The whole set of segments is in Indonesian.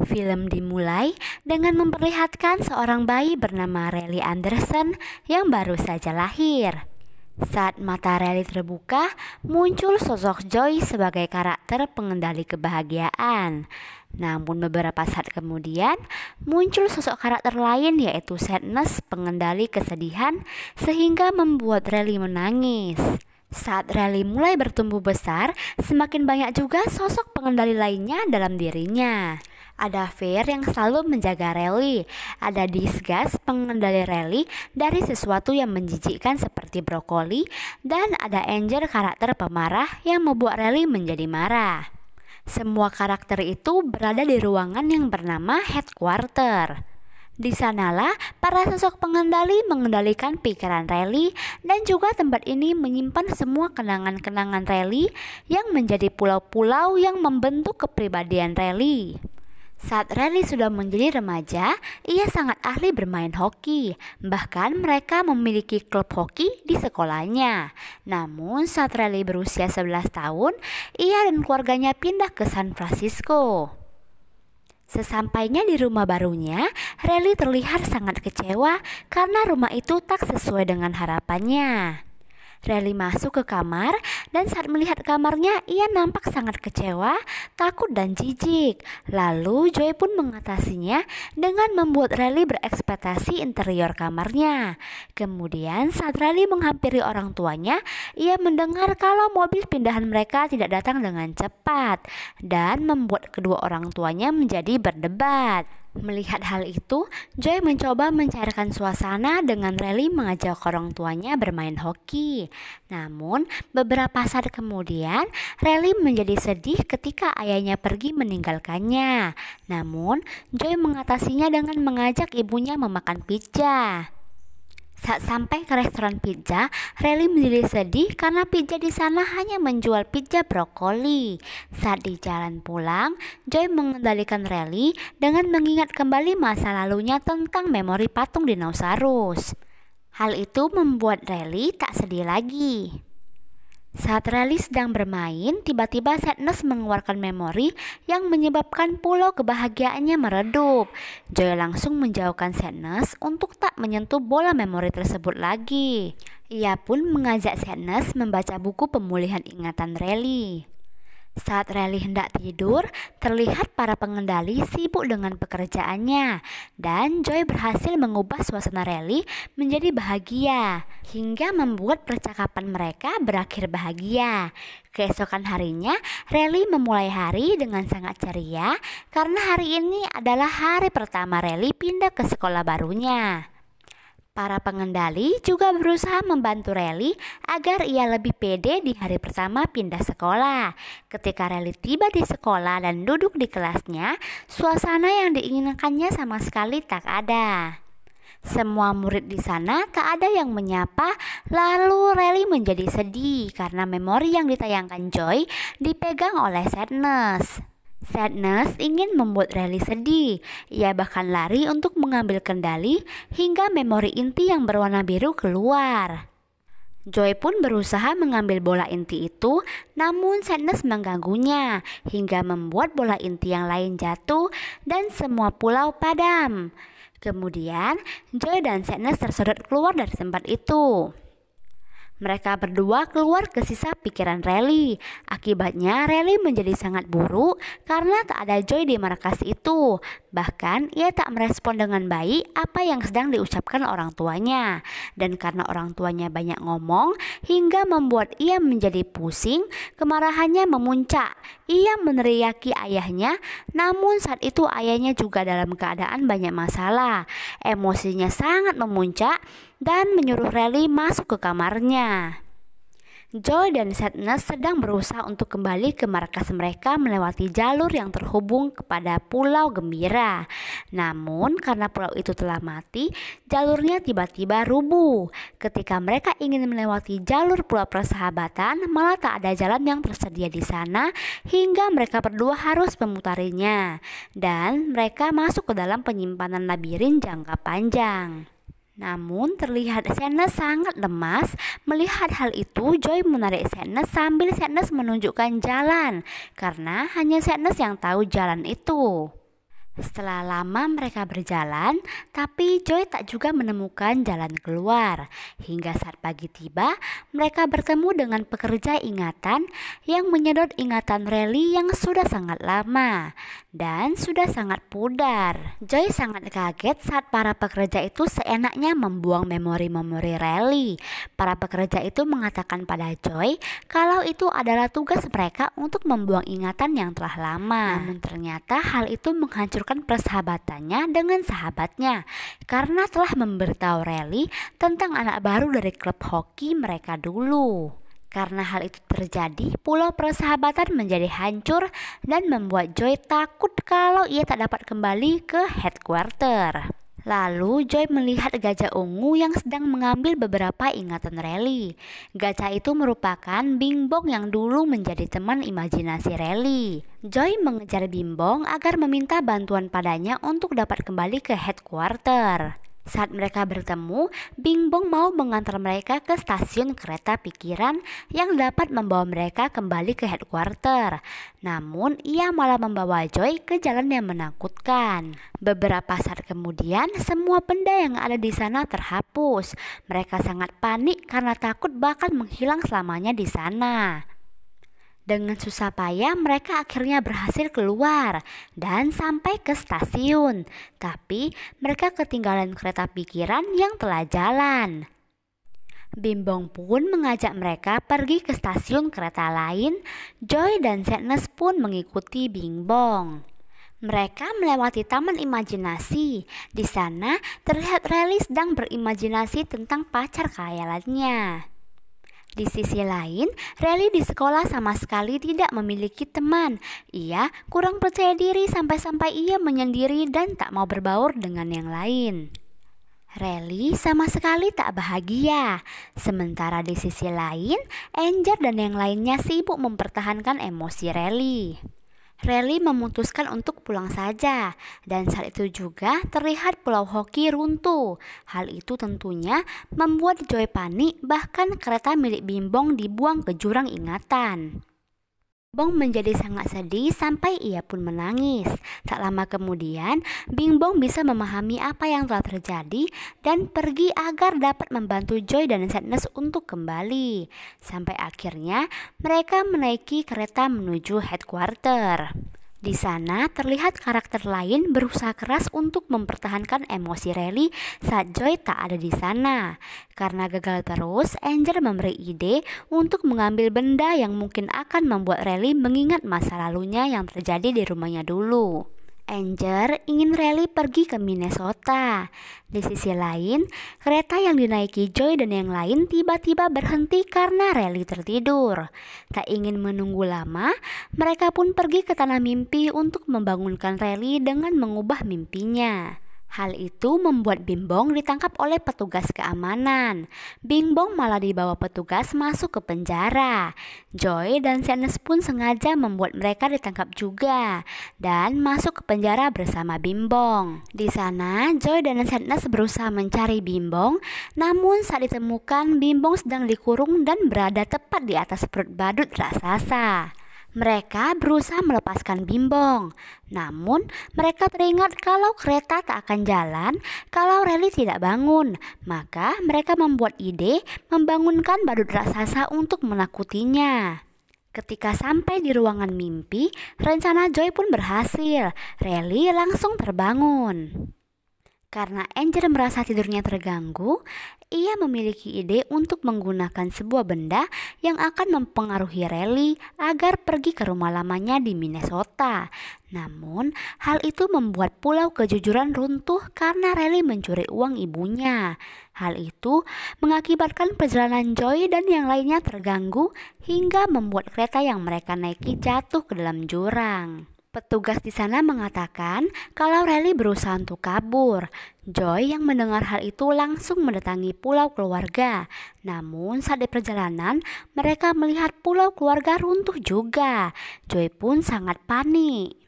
Film dimulai dengan memperlihatkan seorang bayi bernama Riley Anderson yang baru saja lahir. Saat mata Riley terbuka, muncul sosok Joy sebagai karakter pengendali kebahagiaan. Namun beberapa saat kemudian, muncul sosok karakter lain yaitu Sadness, pengendali kesedihan, sehingga membuat Riley menangis. Saat Riley mulai bertumbuh besar, semakin banyak juga sosok pengendali lainnya dalam dirinya. Ada Fear yang selalu menjaga Riley, ada Disgust pengendali Riley dari sesuatu yang menjijikkan seperti brokoli, dan ada Anger karakter pemarah yang membuat Riley menjadi marah. Semua karakter itu berada di ruangan yang bernama Headquarter. Di sanalah para sosok pengendali mengendalikan pikiran Riley, dan juga tempat ini menyimpan semua kenangan-kenangan Riley yang menjadi pulau-pulau yang membentuk kepribadian Riley. Saat Riley sudah menjadi remaja, ia sangat ahli bermain hoki. Bahkan mereka memiliki klub hoki di sekolahnya. Namun saat Riley berusia 11 tahun, ia dan keluarganya pindah ke San Francisco. Sesampainya di rumah barunya, Riley terlihat sangat kecewa karena rumah itu tak sesuai dengan harapannya. Riley masuk ke kamar, dan saat melihat kamarnya, ia nampak sangat kecewa, takut dan jijik. Lalu Joy pun mengatasinya dengan membuat Riley berekspektasi interior kamarnya. Kemudian saat Riley menghampiri orang tuanya, ia mendengar kalau mobil pindahan mereka tidak datang dengan cepat, dan membuat kedua orang tuanya menjadi berdebat. Melihat hal itu, Joy mencoba mencairkan suasana dengan Riley mengajak orang tuanya bermain hoki. Namun, beberapa saat kemudian, Riley menjadi sedih ketika ayahnya pergi meninggalkannya. Namun, Joy mengatasinya dengan mengajak ibunya memakan pizza. Saat sampai ke restoran pizza, Riley menjadi sedih karena pizza di sana hanya menjual pizza brokoli. Saat di jalan pulang, Joy mengendalikan Riley dengan mengingat kembali masa lalunya tentang memori patung dinosaurus. Hal itu membuat Riley tak sedih lagi. Saat Riley sedang bermain, tiba-tiba Sadness mengeluarkan memori yang menyebabkan pulau kebahagiaannya meredup. Joy langsung menjauhkan Sadness untuk tak menyentuh bola memori tersebut lagi. Ia pun mengajak Sadness membaca buku pemulihan ingatan Riley. Saat Riley hendak tidur, terlihat para pengendali sibuk dengan pekerjaannya, dan Joy berhasil mengubah suasana Riley menjadi bahagia, hingga membuat percakapan mereka berakhir bahagia. Keesokan harinya, Riley memulai hari dengan sangat ceria, karena hari ini adalah hari pertama Riley pindah ke sekolah barunya. Para pengendali juga berusaha membantu Riley agar ia lebih pede di hari pertama pindah sekolah. Ketika Riley tiba di sekolah dan duduk di kelasnya, suasana yang diinginkannya sama sekali tak ada. Semua murid di sana tak ada yang menyapa, lalu Riley menjadi sedih karena memori yang ditayangkan Joy dipegang oleh Sadness. Sadness ingin membuat Riley sedih. Ia bahkan lari untuk mengambil kendali hingga memori inti yang berwarna biru keluar. Joy pun berusaha mengambil bola inti itu, namun Sadness mengganggunya hingga membuat bola inti yang lain jatuh dan semua pulau padam. Kemudian Joy dan Sadness tersedot keluar dari tempat itu. Mereka berdua keluar ke sisa pikiran Riley. Akibatnya Riley menjadi sangat buruk karena tak ada Joy di markas itu. Bahkan ia tak merespon dengan baik apa yang sedang diucapkan orang tuanya. Dan karena orang tuanya banyak ngomong hingga membuat ia menjadi pusing, kemarahannya memuncak. Ia meneriaki ayahnya, namun saat itu ayahnya juga dalam keadaan banyak masalah. Emosinya sangat memuncak dan menyuruh Riley masuk ke kamarnya. Joy dan Sadness sedang berusaha untuk kembali ke markas mereka melewati jalur yang terhubung kepada Pulau Gembira. Namun karena pulau itu telah mati, jalurnya tiba-tiba rubuh. Ketika mereka ingin melewati jalur Pulau Persahabatan, malah tak ada jalan yang tersedia di sana hingga mereka berdua harus memutarinya. Dan mereka masuk ke dalam penyimpanan labirin jangka panjang. Namun terlihat Sadness sangat lemas. Melihat hal itu, Joy menarik Sadness sambil Sadness menunjukkan jalan, karena hanya Sadness yang tahu jalan itu. Setelah lama mereka berjalan, tapi Joy tak juga menemukan jalan keluar. Hingga saat pagi tiba, mereka bertemu dengan pekerja ingatan yang menyedot ingatan Rally yang sudah sangat lama dan sudah sangat pudar. Joy sangat kaget saat para pekerja itu seenaknya membuang memori-memori Rally. Para pekerja itu mengatakan pada Joy kalau itu adalah tugas mereka untuk membuang ingatan yang telah lama. Namun ternyata hal itu menghancurkan persahabatannya dengan sahabatnya karena telah memberitahu Rally tentang anak baru dari klub hoki mereka dulu. Karena hal itu terjadi, pulau persahabatan menjadi hancur dan membuat Joy takut kalau ia tak dapat kembali ke headquarter. Lalu Joy melihat gajah ungu yang sedang mengambil beberapa ingatan Rally. Gajah itu merupakan Bingbong yang dulu menjadi teman imajinasi Rally. Joy mengejar Bingbong agar meminta bantuan padanya untuk dapat kembali ke headquarter. Saat mereka bertemu, Bingbong mau mengantar mereka ke stasiun kereta pikiran yang dapat membawa mereka kembali ke headquarter. Namun, ia malah membawa Joy ke jalan yang menakutkan. Beberapa saat kemudian, semua benda yang ada di sana terhapus. Mereka sangat panik karena takut bakal menghilang selamanya di sana. Dengan susah payah mereka akhirnya berhasil keluar dan sampai ke stasiun. Tapi mereka ketinggalan kereta pikiran yang telah jalan. Bingbong pun mengajak mereka pergi ke stasiun kereta lain. Joy dan Sadness pun mengikuti Bingbong. Mereka melewati taman imajinasi. Di sana terlihat Rally sedang berimajinasi tentang pacar khayalannya. Di sisi lain, Rally di sekolah sama sekali tidak memiliki teman. Ia kurang percaya diri sampai-sampai ia menyendiri dan tak mau berbaur dengan yang lain. Rally sama sekali tak bahagia. Sementara di sisi lain, Angel dan yang lainnya sibuk mempertahankan emosi Rally. Rally memutuskan untuk pulang saja, dan saat itu juga terlihat pulau hoki runtuh. Hal itu tentunya membuat Joy panik, bahkan kereta milik Bingbong dibuang ke jurang ingatan. Bingbong menjadi sangat sedih sampai ia pun menangis. Tak lama kemudian, Bingbong bisa memahami apa yang telah terjadi dan pergi agar dapat membantu Joy dan Sadness untuk kembali. Sampai akhirnya mereka menaiki kereta menuju headquarter. Di sana terlihat karakter lain berusaha keras untuk mempertahankan emosi Rally saat Joy tak ada di sana. Karena gagal terus, Angel memberi ide untuk mengambil benda yang mungkin akan membuat Rally mengingat masa lalunya yang terjadi di rumahnya dulu. Angel ingin Rally pergi ke Minnesota. Di sisi lain, kereta yang dinaiki Joy dan yang lain tiba-tiba berhenti karena Rally tertidur. Tak ingin menunggu lama, mereka pun pergi ke tanah mimpi untuk membangunkan Rally dengan mengubah mimpinya. Hal itu membuat Bingbong ditangkap oleh petugas keamanan. Bingbong malah dibawa petugas masuk ke penjara. Joy dan Sadness pun sengaja membuat mereka ditangkap juga dan masuk ke penjara bersama Bingbong. Di sana, Joy dan Sadness berusaha mencari Bingbong, namun saat ditemukan Bingbong sedang dikurung dan berada tepat di atas perut badut raksasa. Mereka berusaha melepaskan Bingbong, namun mereka teringat kalau kereta tak akan jalan kalau Rally tidak bangun. Maka mereka membuat ide membangunkan badut raksasa untuk menakutinya. Ketika sampai di ruangan mimpi, rencana Joy pun berhasil. Rally langsung terbangun. Karena Angel merasa tidurnya terganggu, ia memiliki ide untuk menggunakan sebuah benda yang akan mempengaruhi Rally agar pergi ke rumah lamanya di Minnesota. Namun, hal itu membuat pulau kejujuran runtuh karena Rally mencuri uang ibunya. Hal itu mengakibatkan perjalanan Joy dan yang lainnya terganggu hingga membuat kereta yang mereka naiki jatuh ke dalam jurang. Petugas di sana mengatakan kalau Rally berusaha untuk kabur. Joy yang mendengar hal itu langsung mendatangi pulau keluarga. Namun saat di perjalanan, mereka melihat pulau keluarga runtuh juga. Joy pun sangat panik.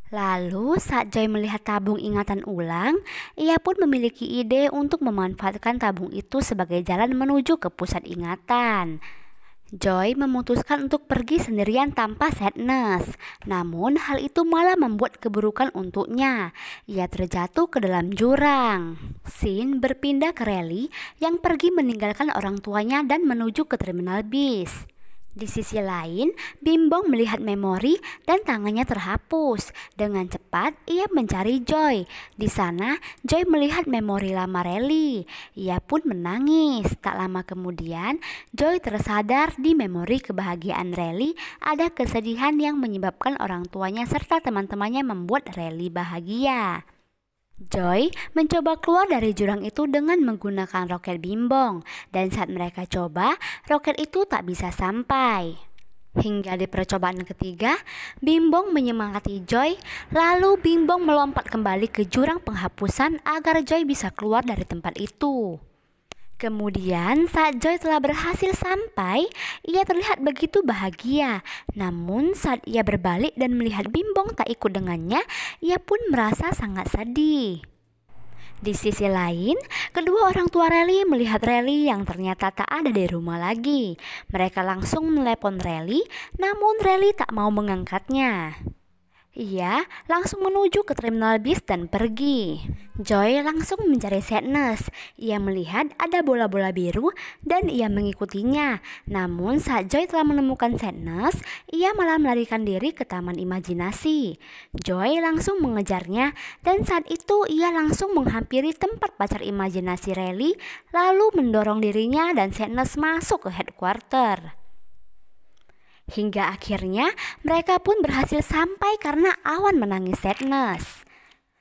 Lalu saat Joy melihat tabung ingatan ulang, ia pun memiliki ide untuk memanfaatkan tabung itu sebagai jalan menuju ke pusat ingatan. Joy memutuskan untuk pergi sendirian tanpa Sadness. Namun hal itu malah membuat keburukan untuknya. Ia terjatuh ke dalam jurang. Scene berpindah ke Rally yang pergi meninggalkan orang tuanya dan menuju ke terminal bis. Di sisi lain, Bimbong melihat memori dan tangannya terhapus. Dengan cepat, ia mencari Joy. Di sana, Joy melihat memori lama Rally. Ia pun menangis. Tak lama kemudian, Joy tersadar di memori kebahagiaan Rally ada kesedihan yang menyebabkan orang tuanya serta teman-temannya membuat Rally bahagia. Joy mencoba keluar dari jurang itu dengan menggunakan roket Bimbong, dan saat mereka coba, roket itu tak bisa sampai. Hingga di percobaan ketiga, Bimbong menyemangati Joy, lalu Bimbong melompat kembali ke jurang penghapusan agar Joy bisa keluar dari tempat itu. Kemudian saat Joy telah berhasil sampai, ia terlihat begitu bahagia. Namun saat ia berbalik dan melihat Bimbong tak ikut dengannya, ia pun merasa sangat sedih. Di sisi lain, kedua orang tua Rally melihat Rally yang ternyata tak ada di rumah lagi. Mereka langsung menelepon Rally, namun Rally tak mau mengangkatnya. Ia langsung menuju ke terminal bis dan pergi. Joy langsung mencari Sadness. Ia melihat ada bola-bola biru dan ia mengikutinya. Namun saat Joy telah menemukan Sadness, ia malah melarikan diri ke taman imajinasi. Joy langsung mengejarnya dan saat itu ia langsung menghampiri tempat pacar imajinasi Rally, lalu mendorong dirinya dan Sadness masuk ke headquarter. Hingga akhirnya mereka pun berhasil sampai karena awan menangis Sadness.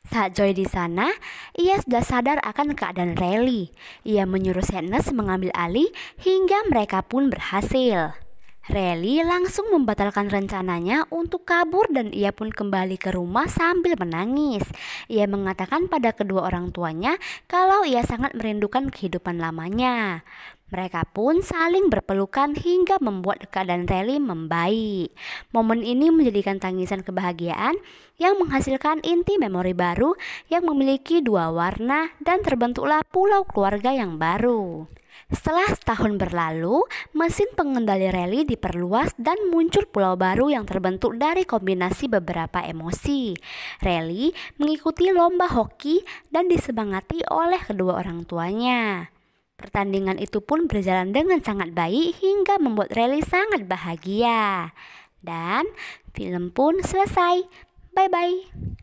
Saat Joy di sana, ia sudah sadar akan keadaan Rally. Ia menyuruh Sadness mengambil alih hingga mereka pun berhasil. Rally langsung membatalkan rencananya untuk kabur dan ia pun kembali ke rumah sambil menangis. Ia mengatakan pada kedua orang tuanya kalau ia sangat merindukan kehidupan lamanya. Mereka pun saling berpelukan hingga membuat keadaan Rally membaik. Momen ini menjadikan tangisan kebahagiaan yang menghasilkan inti memori baru yang memiliki dua warna dan terbentuklah pulau keluarga yang baru. Setelah setahun berlalu, mesin pengendali Rally diperluas dan muncul pulau baru yang terbentuk dari kombinasi beberapa emosi. Rally mengikuti lomba hoki dan disemangati oleh kedua orang tuanya. Pertandingan itu pun berjalan dengan sangat baik hingga membuat Rally sangat bahagia. Dan film pun selesai. Bye-bye.